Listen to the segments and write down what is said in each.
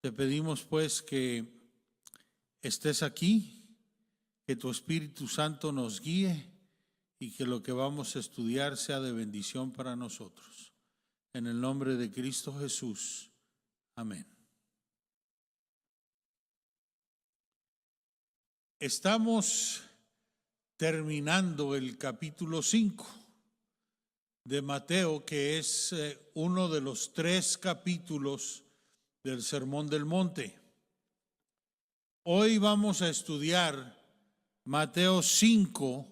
Te pedimos pues que estés aquí, que tu Espíritu Santo nos guíe y que lo que vamos a estudiar sea de bendición para nosotros. En el nombre de Cristo Jesús. Amén. Estamos terminando el capítulo 5 de Mateo, que es uno de los 3 capítulos del Sermón del Monte. Hoy vamos a estudiar Mateo 5,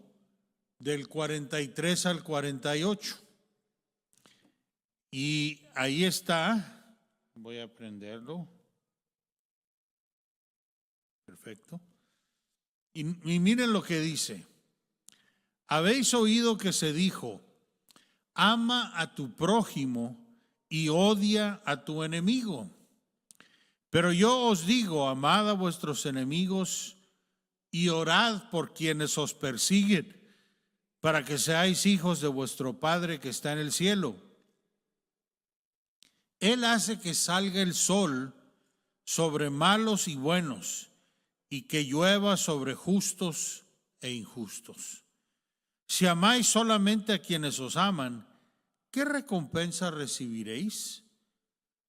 del 43 al 48. Y ahí está, voy a prenderlo. Perfecto. Y miren lo que dice. Habéis oído que se dijo, ama a tu prójimo y odia a tu enemigo. Pero yo os digo, amad a vuestros enemigos y orad por quienes os persiguen, para que seáis hijos de vuestro Padre que está en el cielo. Él hace que salga el sol sobre malos y buenos, y que llueva sobre justos e injustos. Si amáis solamente a quienes os aman, ¿qué recompensa recibiréis?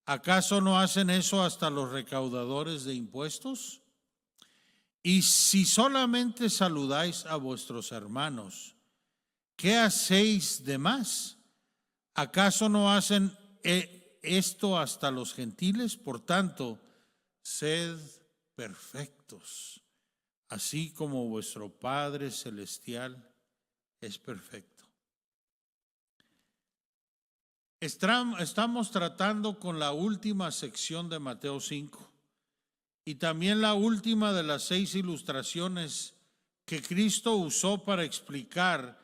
¿Acaso no hacen eso hasta los recaudadores de impuestos? Y si solamente saludáis a vuestros hermanos, ¿qué hacéis de más? ¿Acaso no hacen esto hasta los gentiles? Por tanto, sed perfectos, así como vuestro Padre Celestial es perfecto. Estamos tratando con la última sección de Mateo 5 y también la última de las 6 ilustraciones que Cristo usó para explicar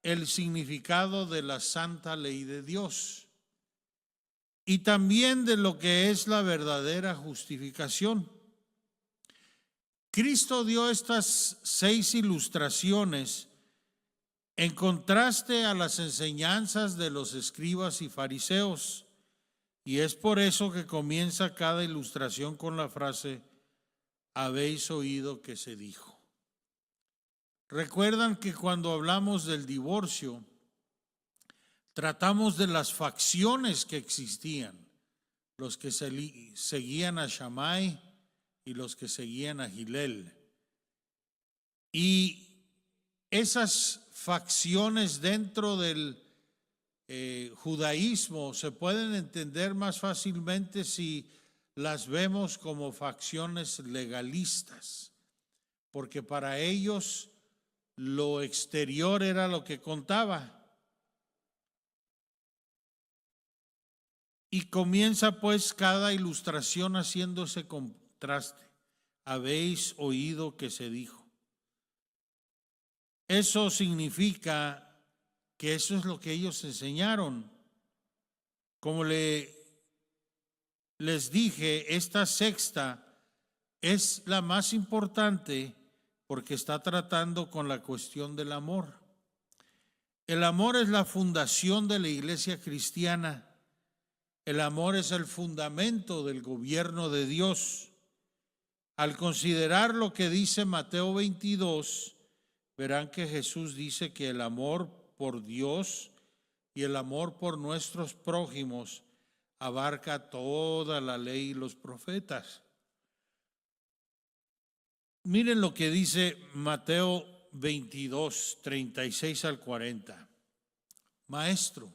el significado de la santa ley de Dios y también de lo que es la verdadera justificación. Cristo dio estas 6 ilustraciones en contraste a las enseñanzas de los escribas y fariseos, y es por eso que comienza cada ilustración con la frase, habéis oído que se dijo. Recuerdan que cuando hablamos del divorcio, tratamos de las facciones que existían, los que seguían a Shammai y los que seguían a Gilel. Y esas facciones dentro del judaísmo se pueden entender más fácilmente si las vemos como facciones legalistas, porque para ellos lo exterior era lo que contaba. Y comienza pues cada ilustración haciendo ese contraste. Habéis oído que se dijo. Eso significa que eso es lo que ellos enseñaron. Como les dije, esta sexta es la más importante porque está tratando con la cuestión del amor. El amor es la fundación de la iglesia cristiana. El amor es el fundamento del gobierno de Dios. Al considerar lo que dice Mateo 22, verán que Jesús dice que el amor por Dios y el amor por nuestros prójimos abarca toda la ley y los profetas. Miren lo que dice Mateo 22, 36 al 40. Maestro,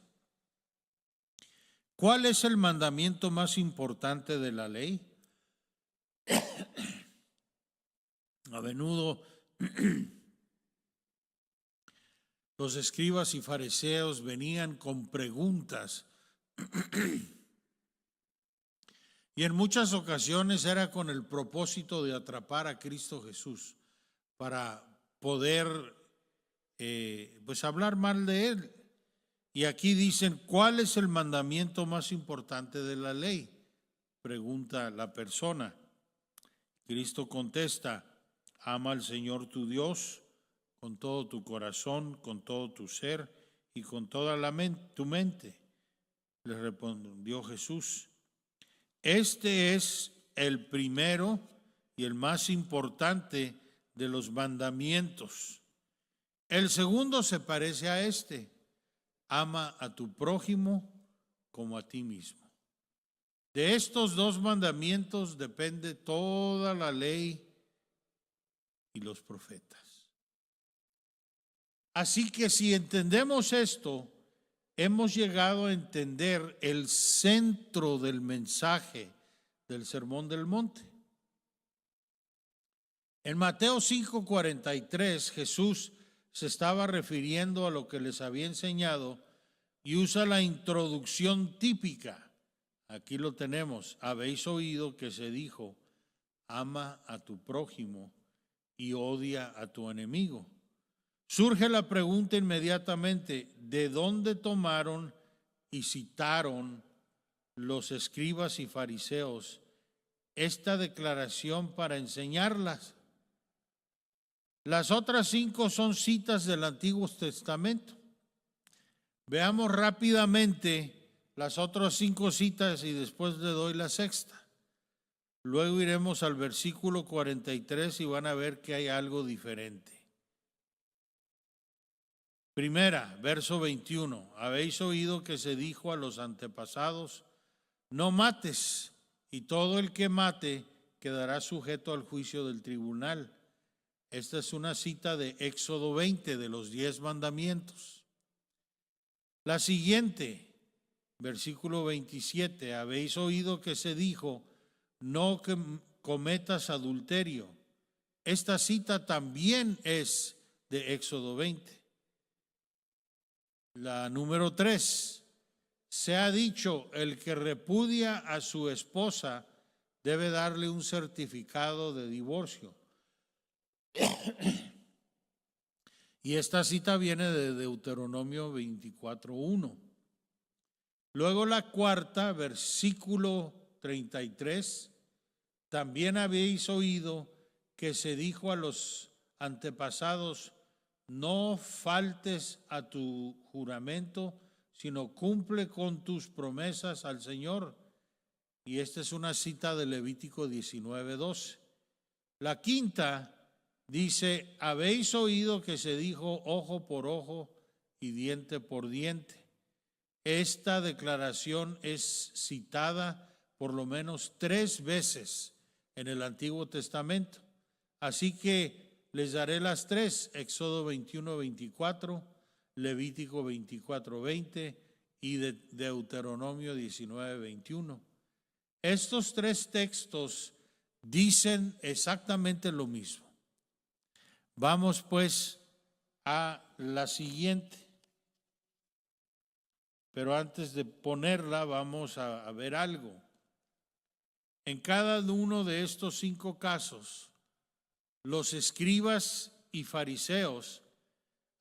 ¿cuál es el mandamiento más importante de la ley? A menudo los escribas y fariseos venían con preguntas y en muchas ocasiones era con el propósito de atrapar a Cristo Jesús para poder hablar mal de Él. Y aquí dicen, ¿cuál es el mandamiento más importante de la ley? Pregunta la persona. Cristo contesta, ama al Señor tu Dios con todo tu corazón, con todo tu ser y con toda tu mente. Le respondió Jesús, este es el primero y el más importante de los mandamientos. El segundo se parece a este: ama a tu prójimo como a ti mismo. De estos dos mandamientos depende toda la ley y los profetas. Así que si entendemos esto, hemos llegado a entender el centro del mensaje del Sermón del Monte. En Mateo 5:43, Jesús se estaba refiriendo a lo que les había enseñado y usa la introducción típica. Aquí lo tenemos: habéis oído que se dijo, ama a tu prójimo y odia a tu enemigo. Surge la pregunta inmediatamente: ¿de dónde tomaron y citaron los escribas y fariseos esta declaración para enseñarlas? Las otras 5 son citas del Antiguo Testamento. Veamos rápidamente las otras 5 citas y después le doy la sexta. Luego iremos al versículo 43 y van a ver que hay algo diferente. Primera, verso 21. Habéis oído que se dijo a los antepasados, no mates, y todo el que mate quedará sujeto al juicio del tribunal. Esta es una cita de Éxodo 20, de los 10 mandamientos. La siguiente, versículo 27. Habéis oído que se dijo, no cometas adulterio. Esta cita también es de Éxodo 20. La número 3, se ha dicho, el que repudia a su esposa debe darle un certificado de divorcio. Y esta cita viene de Deuteronomio 24:1. Luego la cuarta, versículo 33, también habéis oído que se dijo a los antepasados, no faltes a tu juramento, sino cumple con tus promesas al Señor. Y esta es una cita de Levítico 19:12. La quinta dice, habéis oído que se dijo ojo por ojo y diente por diente. Esta declaración es citada por lo menos 3 veces en el Antiguo Testamento. Así que les daré las 3, Éxodo 21:24, Levítico 24:20 y Deuteronomio 19:21. Estos 3 textos dicen exactamente lo mismo. Vamos pues a la siguiente. Pero antes de ponerla vamos a ver algo. En cada uno de estos 5 casos, los escribas y fariseos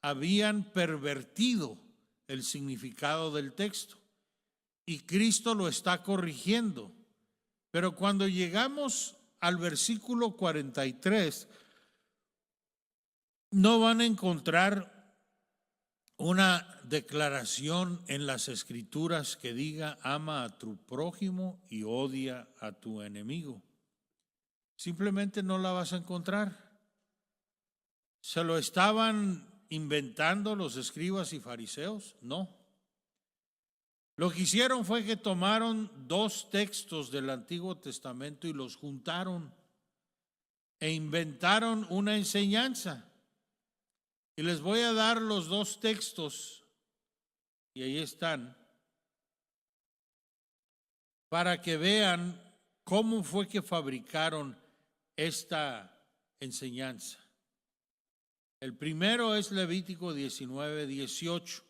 habían pervertido el significado del texto y Cristo lo está corrigiendo. Pero cuando llegamos al versículo 43, no van a encontrar una declaración en las Escrituras que diga ama a tu prójimo y odia a tu enemigo. Simplemente no la vas a encontrar. ¿Se lo estaban inventando los escribas y fariseos? No. Lo que hicieron fue que tomaron 2 textos del Antiguo Testamento y los juntaron e inventaron una enseñanza. Y les voy a dar los 2 textos, y ahí están, para que vean cómo fue que fabricaron esta enseñanza. El primero es Levítico 19:18.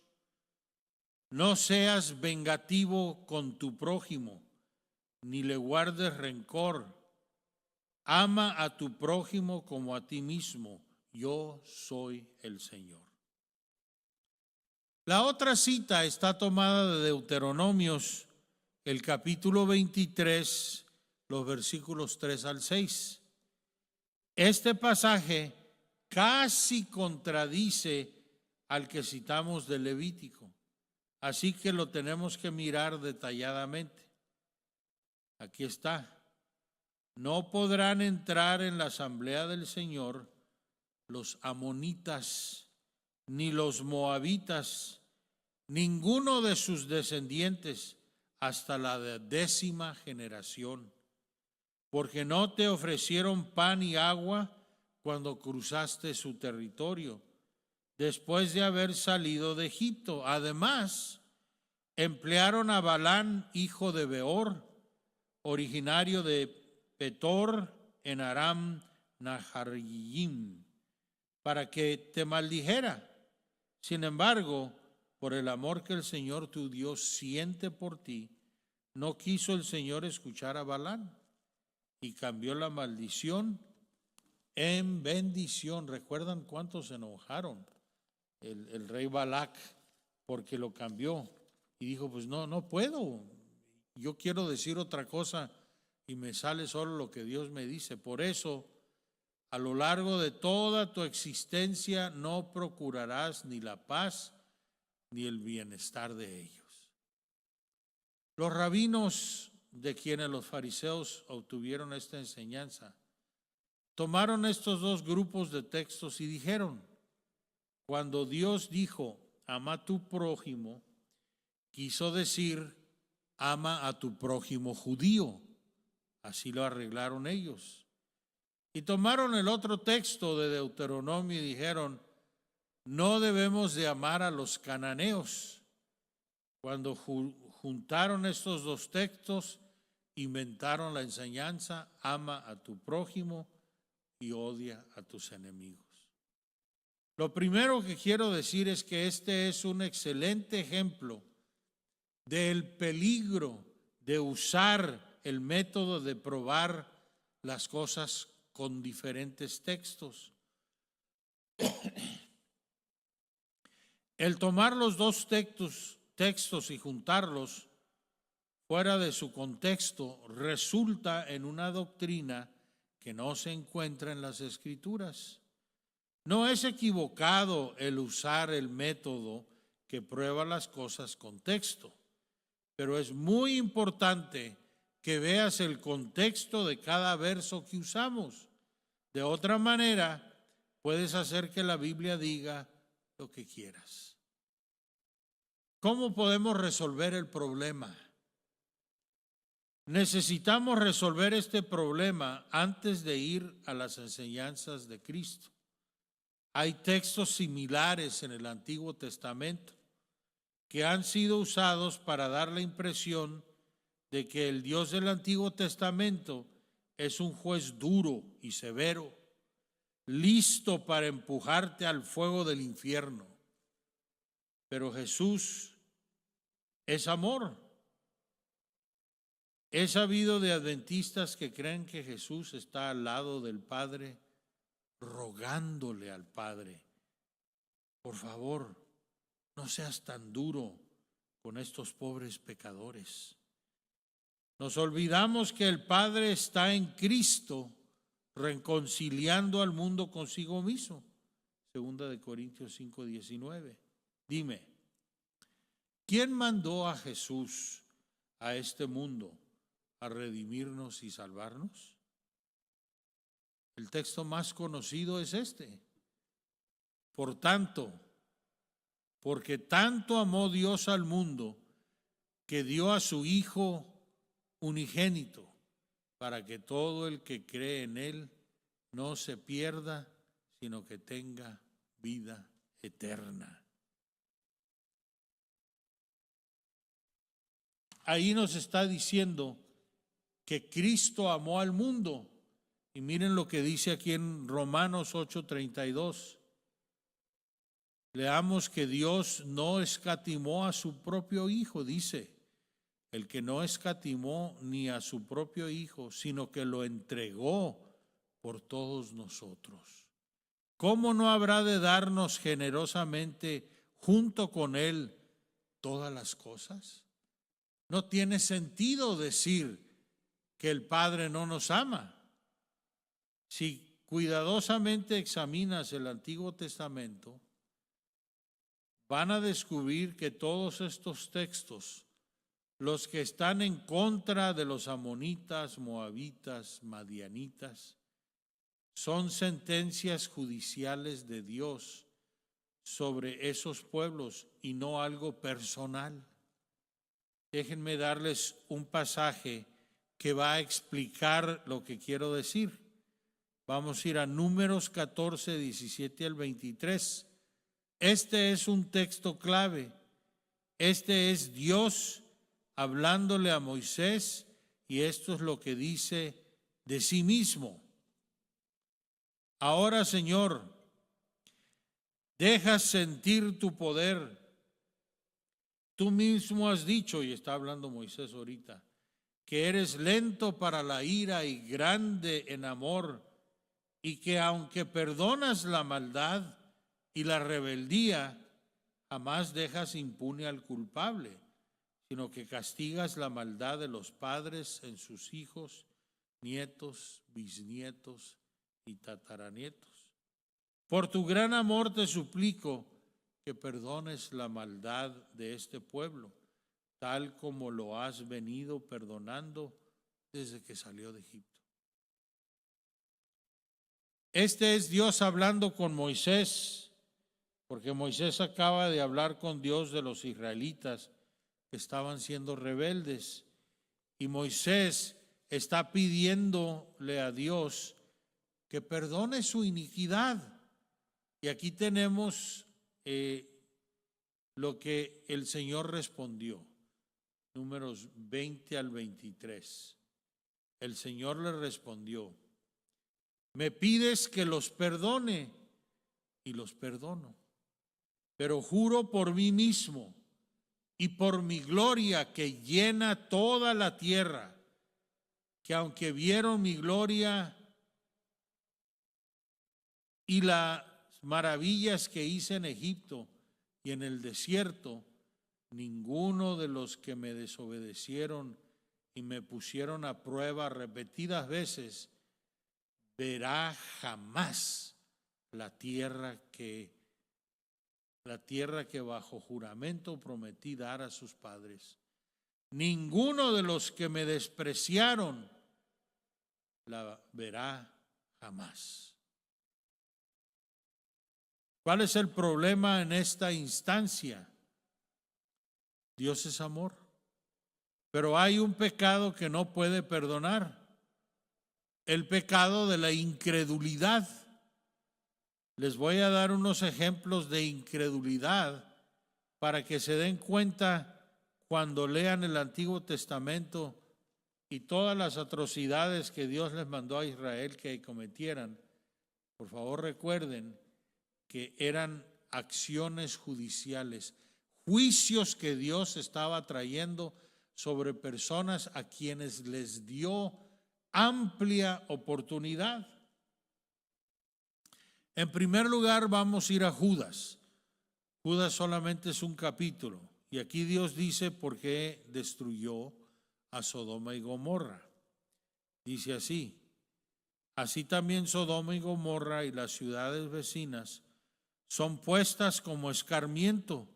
No seas vengativo con tu prójimo, ni le guardes rencor. Ama a tu prójimo como a ti mismo. Yo soy el Señor. La otra cita está tomada de Deuteronomios, el capítulo 23, los versículos 3 al 6. Este pasaje casi contradice al que citamos de Levítico, así que lo tenemos que mirar detalladamente. Aquí está. no podrán entrar en la asamblea del Señor los amonitas, ni los moabitas, ninguno de sus descendientes, hasta la 10ª generación, porque no te ofrecieron pan y agua cuando cruzaste su territorio, después de haber salido de Egipto. Además, emplearon a Balán, hijo de Beor, originario de Petor, en Aram Naharayim, para que te maldijera. Sin embargo, por el amor que el Señor tu Dios siente por ti, no quiso el Señor escuchar a Balán y cambió la maldición en bendición. ¿Recuerdan cuántos se enojaron el rey Balac porque lo cambió? Y dijo, pues no puedo. Yo quiero decir otra cosa y me sale solo lo que Dios me dice. Por eso, a lo largo de toda tu existencia no procurarás ni la paz ni el bienestar de ellos. Los rabinos, de quienes los fariseos obtuvieron esta enseñanza, tomaron estos dos grupos de textos y dijeron, cuando Dios dijo, ama a tu prójimo, quiso decir, ama a tu prójimo judío. Así lo arreglaron ellos. Y tomaron el otro texto de Deuteronomio y dijeron, no debemos de amar a los cananeos. Cuando juntaron estos dos textos, inventaron la enseñanza, ama a tu prójimo y odia a tus enemigos. Lo primero que quiero decir es que este es un excelente ejemplo del peligro de usar el método de probar las cosas con diferentes textos. El tomar los dos textos y juntarlos fuera de su contexto resulta en una doctrina que no se encuentra en las Escrituras. No es equivocado el usar el método que prueba las cosas con texto, pero es muy importante que veas el contexto de cada verso que usamos. De otra manera, puedes hacer que la Biblia diga lo que quieras. ¿Cómo podemos resolver el problema? Necesitamos resolver este problema antes de ir a las enseñanzas de Cristo. Hay textos similares en el Antiguo Testamento que han sido usados para dar la impresión de que el Dios del Antiguo Testamento es un juez duro y severo, listo para empujarte al fuego del infierno. Pero Jesús es amor. He sabido de adventistas que creen que Jesús está al lado del Padre, rogándole al Padre, por favor, no seas tan duro con estos pobres pecadores. Nos olvidamos que el Padre está en Cristo reconciliando al mundo consigo mismo. 2 Corintios 5:19. Dime, ¿quién mandó a Jesús a este mundo a redimirnos y salvarnos? El texto más conocido es este. Por tanto, porque tanto amó Dios al mundo que dio a su Hijo unigénito, para que todo el que cree en Él no se pierda, sino que tenga vida eterna. Ahí nos está diciendo que Cristo amó al mundo. Y miren lo que dice aquí en Romanos 8:32. Leamos que Dios no escatimó a su propio Hijo, dice, el que no escatimó ni a su propio Hijo, sino que lo entregó por todos nosotros. ¿Cómo no habrá de darnos generosamente junto con Él todas las cosas? No tiene sentido decir que el Padre no nos ama. Si cuidadosamente examinas el Antiguo Testamento, van a descubrir que todos estos textos los que están en contra de los amonitas, moabitas, madianitas, son sentencias judiciales de Dios sobre esos pueblos y no algo personal. Déjenme darles un pasaje que va a explicar lo que quiero decir. Vamos a ir a Números 14, 17 al 23. Este es un texto clave. Este es Dios hablándole a Moisés y esto es lo que dice de sí mismo. Ahora, Señor, dejas sentir tu poder. Tú mismo has dicho, y está hablando Moisés ahorita, que eres lento para la ira y grande en amor, y que aunque perdonas la maldad y la rebeldía, jamás dejas impune al culpable, sino que castigas la maldad de los padres en sus hijos, nietos, bisnietos y tataranietos. Por tu gran amor te suplico que perdones la maldad de este pueblo, tal como lo has venido perdonando desde que salió de Egipto. Este es Dios hablando con Moisés, porque Moisés acaba de hablar con Dios de los israelitas que estaban siendo rebeldes. Y Moisés está pidiéndole a Dios que perdone su iniquidad. Y aquí tenemos lo que el Señor respondió. Números 20 al 23. El Señor le respondió: me pides que los perdone, y los perdono. Pero juro por mí mismo y por mi gloria que llena toda la tierra, que aunque vieron mi gloria y las maravillas que hice en Egipto y en el desierto, ninguno de los que me desobedecieron y me pusieron a prueba repetidas veces verá jamás la tierra que bajo juramento prometí dar a sus padres. Ninguno de los que me despreciaron la verá jamás. ¿Cuál es el problema en esta instancia? Dios es amor, pero hay un pecado que no puede perdonar: el pecado de la incredulidad. Les voy a dar unos ejemplos de incredulidad para que se den cuenta cuando lean el Antiguo Testamento y todas las atrocidades que Dios les mandó a Israel que cometieran. Por favor, recuerden que eran acciones judiciales, juicios que Dios estaba trayendo sobre personas a quienes les dio amplia oportunidad. En primer lugar, vamos a ir a Judas. Judas solamente es un capítulo y aquí Dios dice por qué destruyó a Sodoma y Gomorra. Dice así: así también Sodoma y Gomorra y las ciudades vecinas son puestas como escarmiento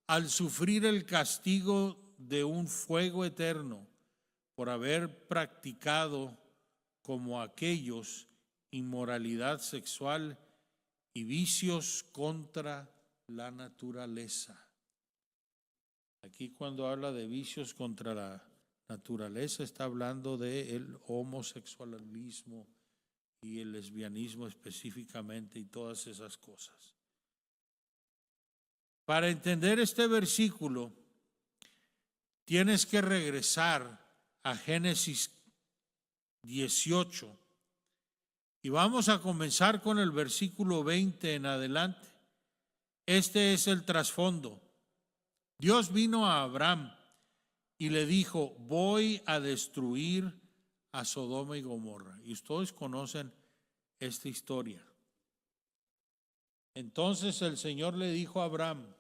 al sufrir el castigo de un fuego eterno por haber practicado como aquellos inmoralidad sexual y vicios contra la naturaleza. Aquí cuando habla de vicios contra la naturaleza está hablando del homosexualismo y el lesbianismo específicamente y todas esas cosas. Para entender este versículo tienes que regresar a Génesis 18 y vamos a comenzar con el versículo 20 en adelante. Este es el trasfondo. Dios vino a Abraham y le dijo: voy a destruir a Sodoma y Gomorra. Y ustedes conocen esta historia. Entonces el Señor le dijo a Abraham: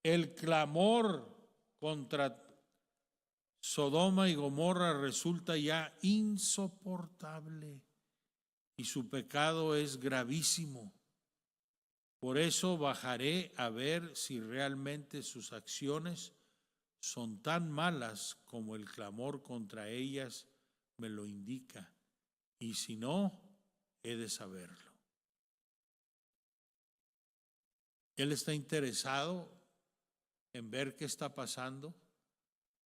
el clamor contra Sodoma y Gomorra resulta ya insoportable y su pecado es gravísimo. Por eso bajaré a ver si realmente sus acciones son tan malas como el clamor contra ellas me lo indica, y si no, he de saberlo. Él está interesado en ver qué está pasando,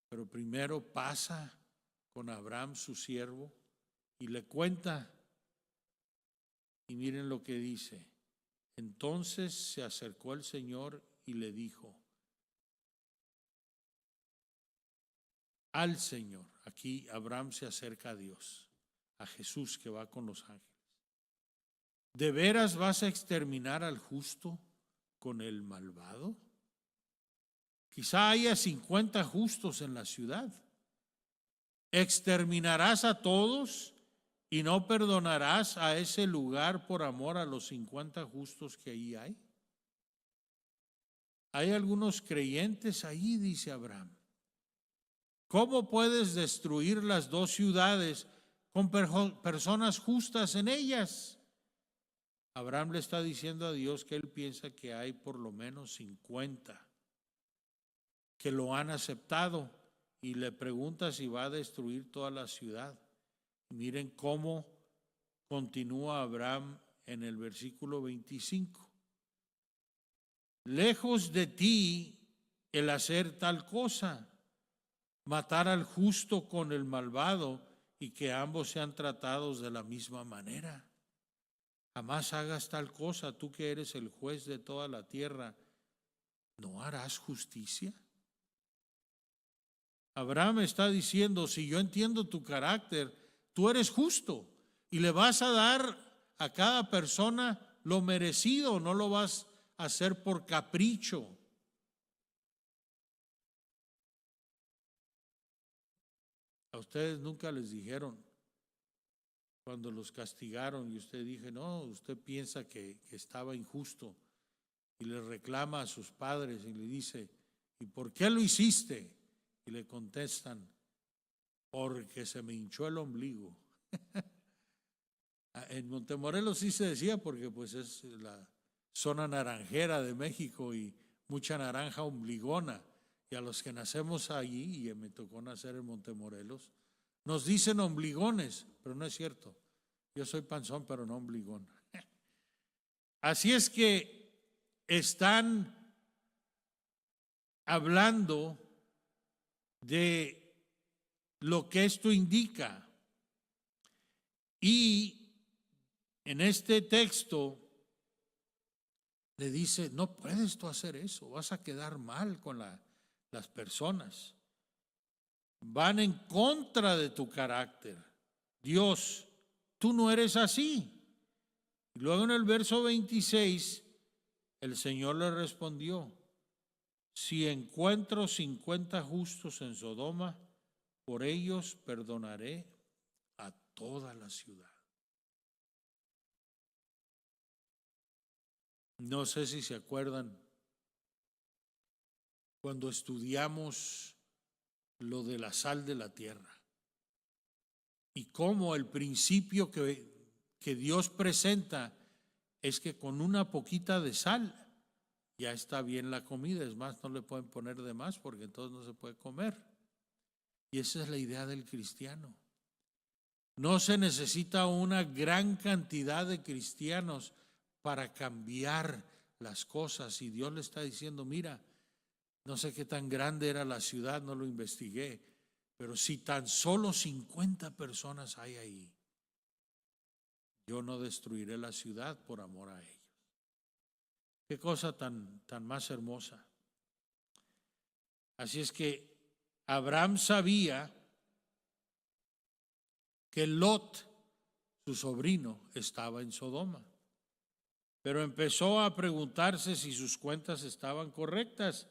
pero primero pasa con Abraham, su siervo, y le cuenta. Y miren lo que dice. Entonces se acercó el Señor y le dijo al Señor. Aquí Abraham se acerca a Dios, a Jesús que va con los ángeles. ¿De veras vas a exterminar al justo con el malvado? Quizá haya 50 justos en la ciudad. ¿Exterminarás a todos y no perdonarás a ese lugar por amor a los 50 justos que ahí hay? Hay algunos creyentes ahí, dice Abraham. ¿Cómo puedes destruir las dos ciudades con personas justas en ellas? Abraham le está diciendo a Dios que él piensa que hay por lo menos 50 que lo han aceptado, y le pregunta si va a destruir toda la ciudad. Miren cómo continúa Abraham en el versículo 25. Lejos de ti el hacer tal cosa, matar al justo con el malvado, y que ambos sean tratados de la misma manera. Jamás hagas tal cosa, tú que eres el juez de toda la tierra, ¿no harás justicia? Abraham está diciendo, si yo entiendo tu carácter, tú eres justo y le vas a dar a cada persona lo merecido, no lo vas a hacer por capricho. A ustedes nunca les dijeron cuando los castigaron y usted dije, no, usted piensa que estaba injusto, y le reclama a sus padres y le dice, ¿y por qué lo hiciste? Y le contestan, porque se me hinchó el ombligo. En Montemorelos sí se decía, porque pues es la zona naranjera de México y mucha naranja ombligona. Y a los que nacemos allí, y me tocó nacer en Montemorelos, nos dicen ombligones, pero no es cierto. Yo soy panzón, pero no ombligón. Así es que están hablando de lo que esto indica. Y en este texto le dice, no puedes tú hacer eso, vas a quedar mal con las personas. Van en contra de tu carácter. Dios, tú no eres así. Y luego en el verso 26, el Señor le respondió, si encuentro 50 justos en Sodoma, por ellos perdonaré a toda la ciudad. No sé si se acuerdan cuando estudiamos lo de la sal de la tierra y cómo el principio que Dios presenta es que con una poquita de sal ya está bien la comida. Es más, no le pueden poner de más porque entonces no se puede comer. Y esa es la idea del cristiano. No se necesita una gran cantidad de cristianos para cambiar las cosas. Y Dios le está diciendo, mira, no sé qué tan grande era la ciudad, no lo investigué, pero si tan solo 50 personas hay ahí, yo no destruiré la ciudad por amor a ellos. Qué cosa tan más hermosa. Así es que Abraham sabía que Lot, su sobrino, estaba en Sodoma, pero empezó a preguntarse si sus cuentas estaban correctas.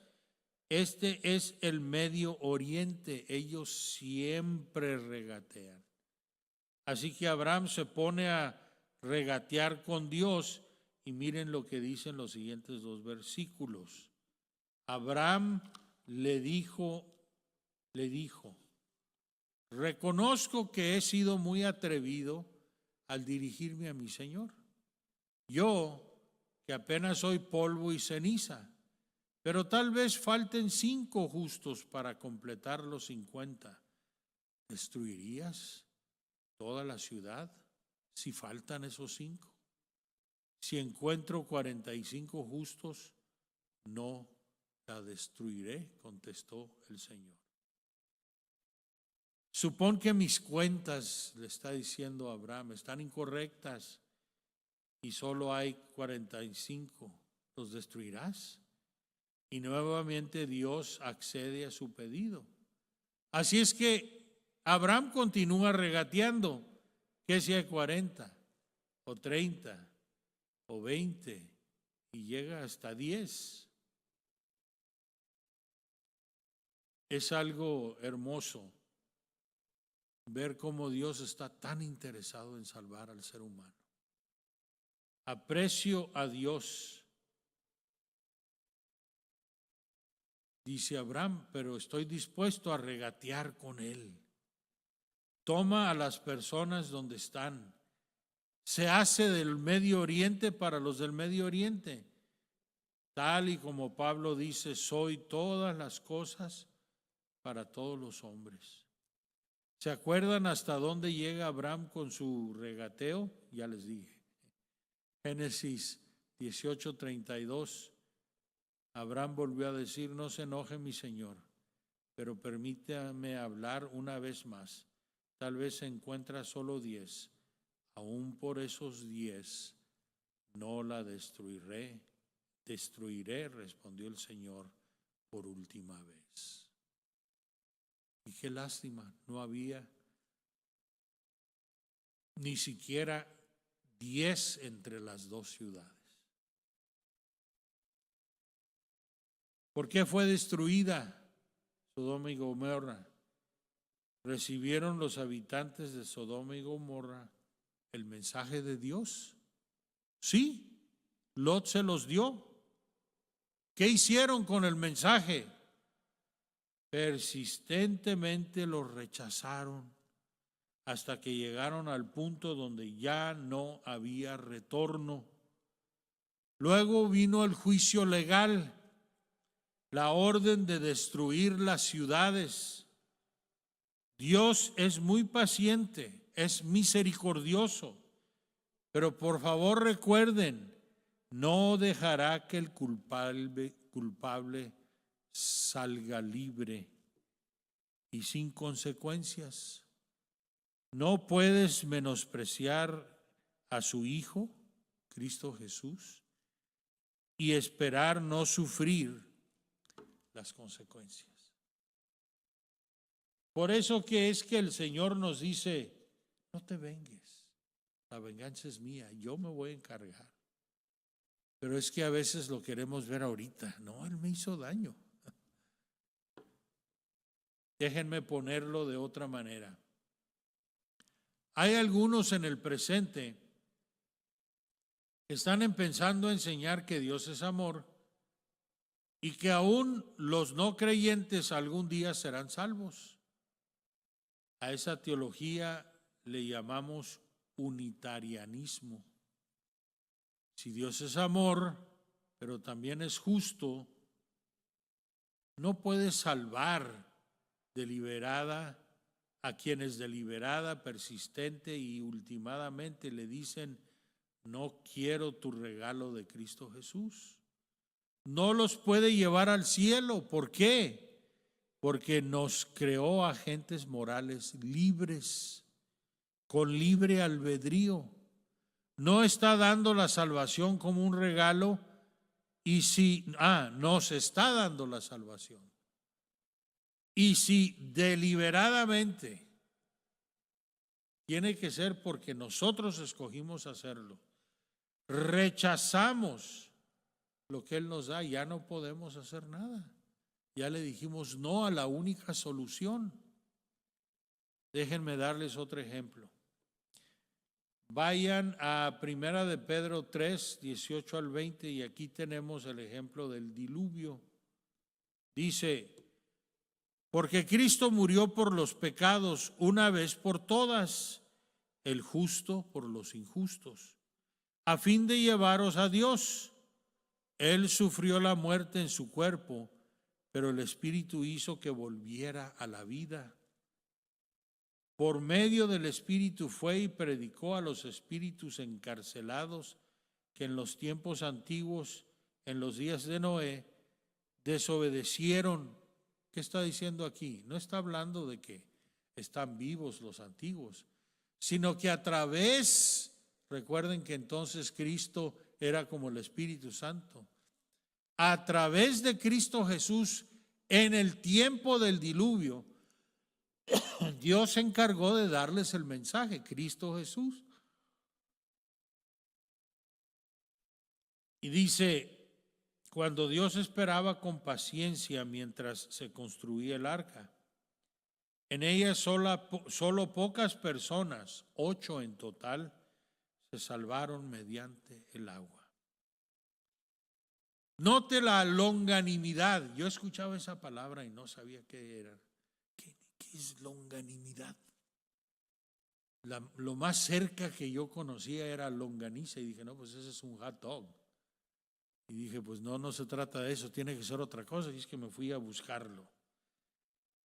Este es el Medio Oriente, ellos siempre regatean. Así que Abraham se pone a regatear con Dios, y miren lo que dicen los siguientes dos versículos. Abraham le dijo, reconozco que he sido muy atrevido al dirigirme a mi Señor. Yo, que apenas soy polvo y ceniza, pero tal vez falten 5 justos para completar los 50. ¿Destruirías toda la ciudad si faltan esos 5? Si encuentro 45 justos, no la destruiré, contestó el Señor. Supón que mis cuentas, le está diciendo Abraham, están incorrectas y solo hay 45. ¿Los destruirás? Y nuevamente Dios accede a su pedido. Así es que Abraham continúa regateando, que si hay 40 o 30 o 20 y llega hasta 10. Es algo hermoso ver cómo Dios está tan interesado en salvar al ser humano. Aprecio a Dios, dice Abraham, pero estoy dispuesto a regatear con Él. Toma a las personas donde están. Se hace del Medio Oriente para los del Medio Oriente. Tal y como Pablo dice, soy todas las cosas para todos los hombres. ¿Se acuerdan hasta dónde llega Abraham con su regateo? Ya les dije. Génesis 18:32. Abraham volvió a decir, no se enoje mi Señor, pero permítame hablar una vez más. Tal vez se encuentra solo 10. Aún por esos 10 no la destruiré. Destruiré, respondió el Señor por última vez. Y qué lástima, no había ni siquiera 10 entre las 2 ciudades. ¿Por qué fue destruida Sodoma y Gomorra? ¿Recibieron los habitantes de Sodoma y Gomorra el mensaje de Dios? Sí, Lot se los dio. ¿Qué hicieron con el mensaje? Persistentemente los rechazaron hasta que llegaron al punto donde ya no había retorno. Luego vino el juicio legal, la orden de destruir las ciudades. Dios es muy paciente, es misericordioso, pero por favor recuerden, no dejará que el culpable salga libre y sin consecuencias. No puedes menospreciar a su Hijo, Cristo Jesús, y esperar no sufrir las consecuencias. Por eso que es que el Señor nos dice, no te vengues, la venganza es mía, yo me voy a encargar. Pero es que a veces lo queremos ver ahorita, no, Él me hizo daño. Déjenme ponerlo de otra manera. Hay algunos en el presente que están empezando a enseñar que Dios es amor y que aún los no creyentes algún día serán salvos. A esa teología le llamamos unitarianismo. Si Dios es amor, pero también es justo, no puede salvar deliberada a quienes deliberada, persistente y ultimadamente le dicen, no quiero tu regalo de Cristo Jesús. No los puede llevar al cielo. ¿Por qué? Porque nos creó agentes morales libres, con libre albedrío. No está dando la salvación como un regalo y si, nos está dando la salvación. Y si deliberadamente, tiene que ser porque nosotros escogimos hacerlo, rechazamos lo que Él nos da, ya no podemos hacer nada. Ya le dijimos no a la única solución. Déjenme darles otro ejemplo. Vayan a Primera de Pedro 3, 18 al 20 y aquí tenemos el ejemplo del diluvio. Dice, porque Cristo murió por los pecados una vez por todas, el justo por los injustos, a fin de llevaros a Dios. Él sufrió la muerte en su cuerpo, pero el Espíritu hizo que volviera a la vida. Por medio del Espíritu fue y predicó a los espíritus encarcelados que en los tiempos antiguos, en los días de Noé, desobedecieron. ¿Qué está diciendo aquí? No está hablando de que están vivos los antiguos, sino que a través, recuerden que entonces Cristo era como el Espíritu Santo, a través de Cristo Jesús, en el tiempo del diluvio, Dios se encargó de darles el mensaje, Cristo Jesús. Y dice, cuando Dios esperaba con paciencia mientras se construía el arca, en ella solo pocas personas, 8 en total, se salvaron mediante el agua. Note la longanimidad. Yo escuchaba esa palabra y no sabía qué era. ¿Qué es longanimidad? Lo más cerca que yo conocía era longaniza y dije, no, pues ese es un hot dog. Y dije, pues no se trata de eso, tiene que ser otra cosa. Y es que me fui a buscarlo.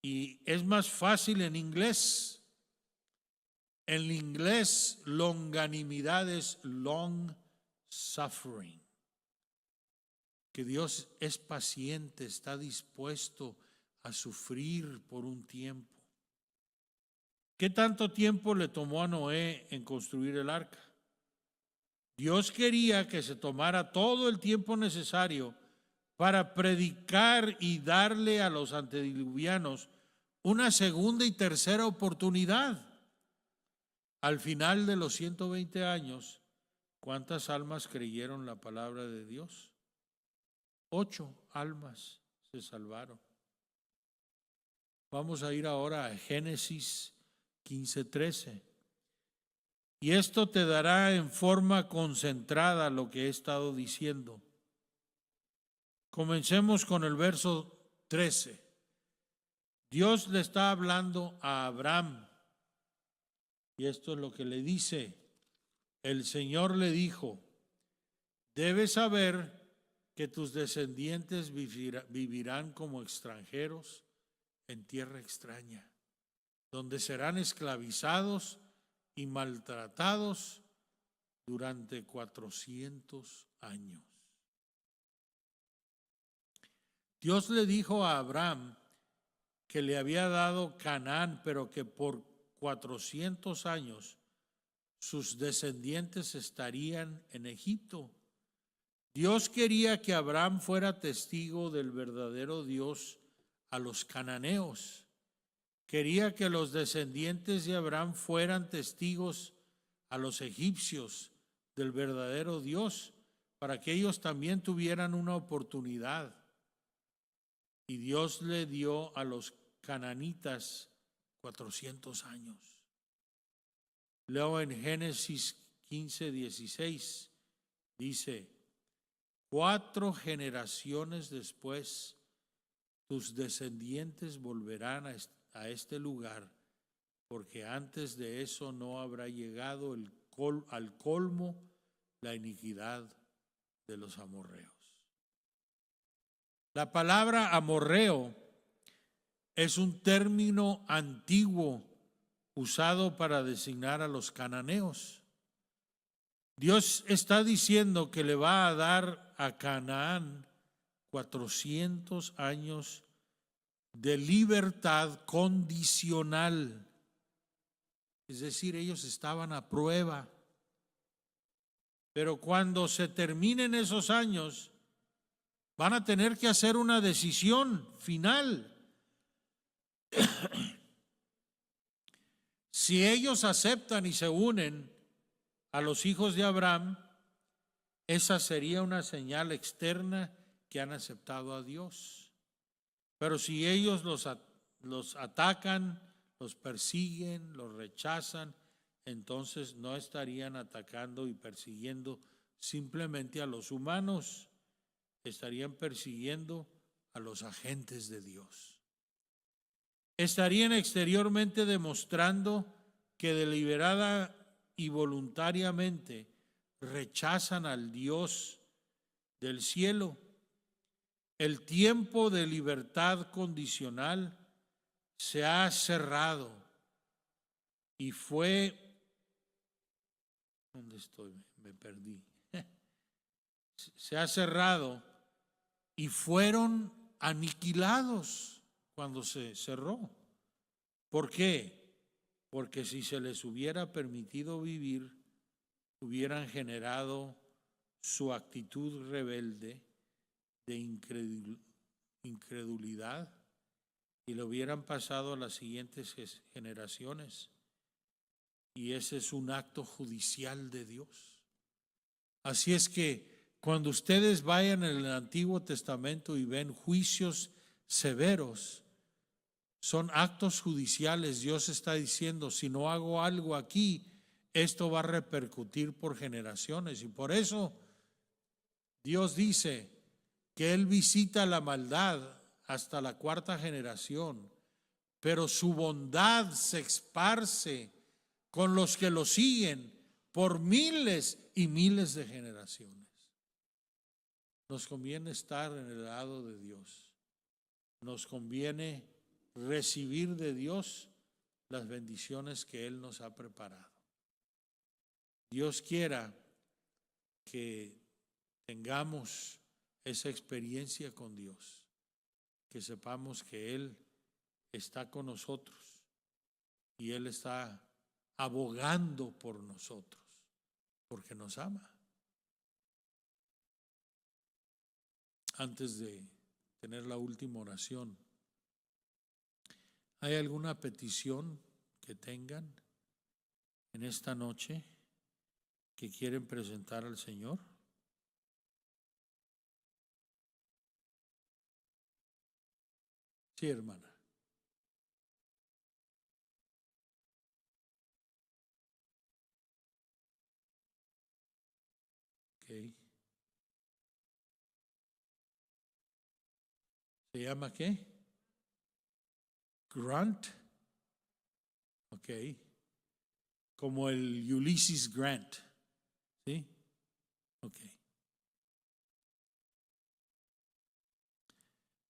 Y es más fácil en inglés. En inglés, longanimidad es long suffering. Que Dios es paciente, está dispuesto a sufrir por un tiempo. ¿Qué tanto tiempo le tomó a Noé en construir el arca? Dios quería que se tomara todo el tiempo necesario para predicar y darle a los antediluvianos una segunda y tercera oportunidad. Al final de los 120 años, ¿cuántas almas creyeron la palabra de Dios? 8 almas se salvaron. Vamos a ir ahora a Génesis 15:13. Y esto te dará en forma concentrada lo que he estado diciendo. Comencemos con el verso 13. Dios le está hablando a Abraham. Y esto es lo que le dice. El Señor le dijo, debes saber que tus descendientes vivirán como extranjeros en tierra extraña, donde serán esclavizados y maltratados durante 400 años. Dios le dijo a Abraham que le había dado Canaán, pero que por 400 años sus descendientes estarían en Egipto. Dios quería que Abraham fuera testigo del verdadero Dios a los cananeos. Quería que los descendientes de Abraham fueran testigos a los egipcios del verdadero Dios, para que ellos también tuvieran una oportunidad. Y Dios le dio a los cananitas 400 años. Leo en Génesis 15:16, dice, 4 generaciones después, tus descendientes volverán a este lugar, porque antes de eso no habrá llegado al colmo la iniquidad de los amorreos. La palabra amorreo es un término antiguo usado para designar a los cananeos. Dios está diciendo que le va a dar a Canaán 400 años de libertad condicional. Es decir, ellos estaban a prueba. Pero cuando se terminen esos años, van a tener que hacer una decisión final. Si ellos aceptan y se unen a los hijos de Abraham, esa sería una señal externa que han aceptado a Dios. Pero si ellos los atacan, los persiguen, los rechazan, entonces no estarían atacando y persiguiendo simplemente a los humanos, estarían persiguiendo a los agentes de Dios. Estarían exteriormente demostrando que deliberada y voluntariamente rechazan al Dios del cielo. El tiempo de libertad condicional se ha cerrado y fue... ¿Dónde estoy? Me perdí. Se ha cerrado y fueron aniquilados cuando se cerró. ¿Por qué? Porque si se les hubiera permitido vivir, hubieran generado su actitud rebelde de incredulidad y lo hubieran pasado a las siguientes generaciones. Y ese es un acto judicial de Dios. Así es que cuando ustedes vayan en el Antiguo Testamento y ven juicios severos, son actos judiciales. Dios está diciendo, si no hago algo aquí, esto va a repercutir por generaciones. Y por eso Dios dice que Él visita la maldad hasta la cuarta generación, pero su bondad se esparce con los que lo siguen por miles y miles de generaciones. Nos conviene estar en el lado de Dios. Nos conviene recibir de Dios las bendiciones que Él nos ha preparado. Dios quiera que tengamos esa experiencia con Dios, que sepamos que Él está con nosotros y Él está abogando por nosotros, porque nos ama. Antes de tener la última oración, ¿hay alguna petición que tengan en esta noche que quieren presentar al Señor? Sí, hermana. Okay. ¿Se llama qué? Grant. Ok. Como el Ulysses Grant. ¿Sí? Ok.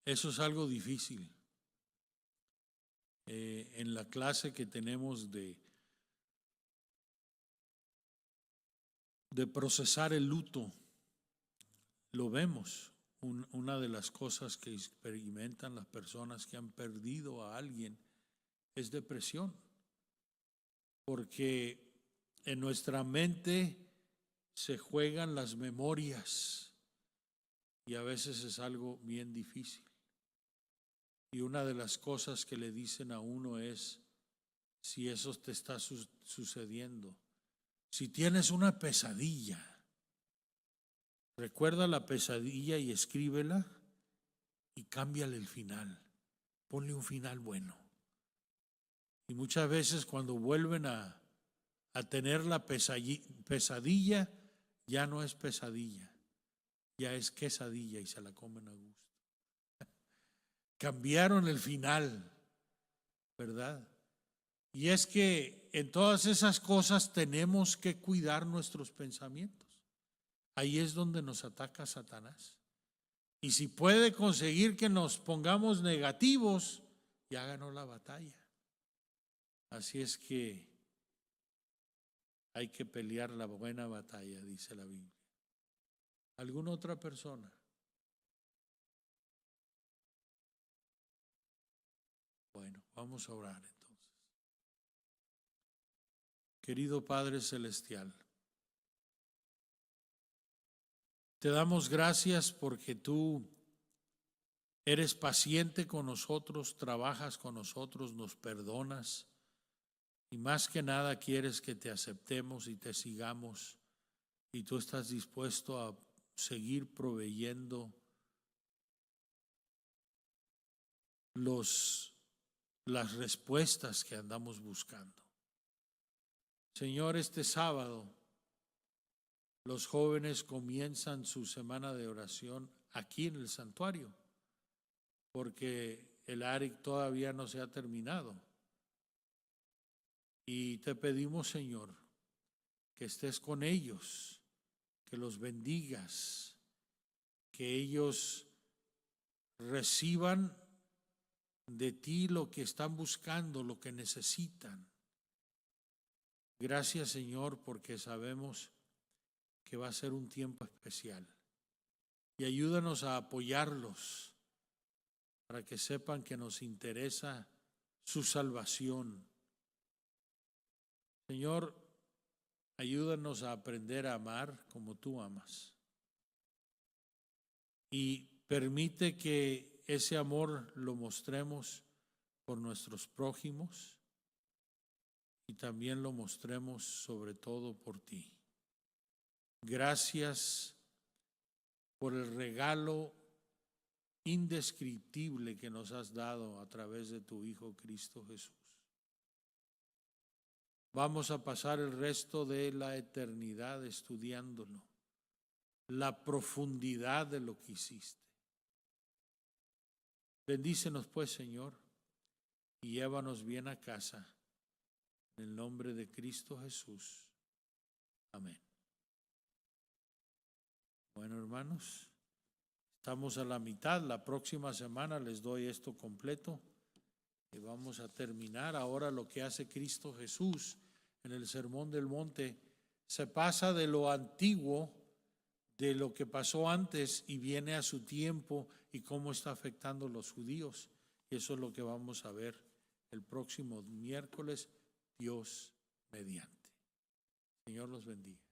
Eso es algo difícil. En la clase que tenemos de procesar el luto, lo vemos. Una de las cosas que experimentan las personas que han perdido a alguien es depresión, porque en nuestra mente se juegan las memorias y a veces es algo bien difícil. Y una de las cosas que le dicen a uno es, si eso te está sucediendo, si tienes una pesadilla, recuerda la pesadilla y escríbela y cámbiale el final. Ponle un final bueno. Y muchas veces cuando vuelven a tener la pesadilla, ya no es pesadilla, ya es quesadilla y se la comen a gusto. Cambiaron el final, ¿verdad? Y es que en todas esas cosas tenemos que cuidar nuestros pensamientos. Ahí es donde nos ataca Satanás. Y si puede conseguir que nos pongamos negativos, ya ganó la batalla. Así es que hay que pelear la buena batalla, dice la Biblia. ¿Alguna otra persona? Bueno, vamos a orar entonces. Querido Padre Celestial, te damos gracias porque tú eres paciente con nosotros, trabajas con nosotros, nos perdonas y más que nada quieres que te aceptemos y te sigamos y tú estás dispuesto a seguir proveyendo las respuestas que andamos buscando. Señor, este sábado los jóvenes comienzan su semana de oración aquí en el santuario, porque el ARIC todavía no se ha terminado. Y te pedimos, Señor, que estés con ellos, que los bendigas que ellos reciban de ti lo que están buscando, lo que necesitan. Gracias, Señor, porque sabemos que va a ser un tiempo especial. Y ayúdanos a apoyarlos para que sepan que nos interesa su salvación. Señor, ayúdanos a aprender a amar como tú amas. Y permite que ese amor lo mostremos por nuestros prójimos y también lo mostremos sobre todo por ti. Gracias por el regalo indescriptible que nos has dado a través de tu Hijo Cristo Jesús. Vamos a pasar el resto de la eternidad estudiándolo, la profundidad de lo que hiciste. Bendícenos pues, Señor, y llévanos bien a casa. En el nombre de Cristo Jesús. Amén. Bueno, hermanos, estamos a la mitad. La próxima semana les doy esto completo y vamos a terminar. Ahora lo que hace Cristo Jesús en el Sermón del Monte, se pasa de lo antiguo, de lo que pasó antes y viene a su tiempo y cómo está afectando a los judíos. Y eso es lo que vamos a ver el próximo miércoles, Dios mediante. Señor los bendiga.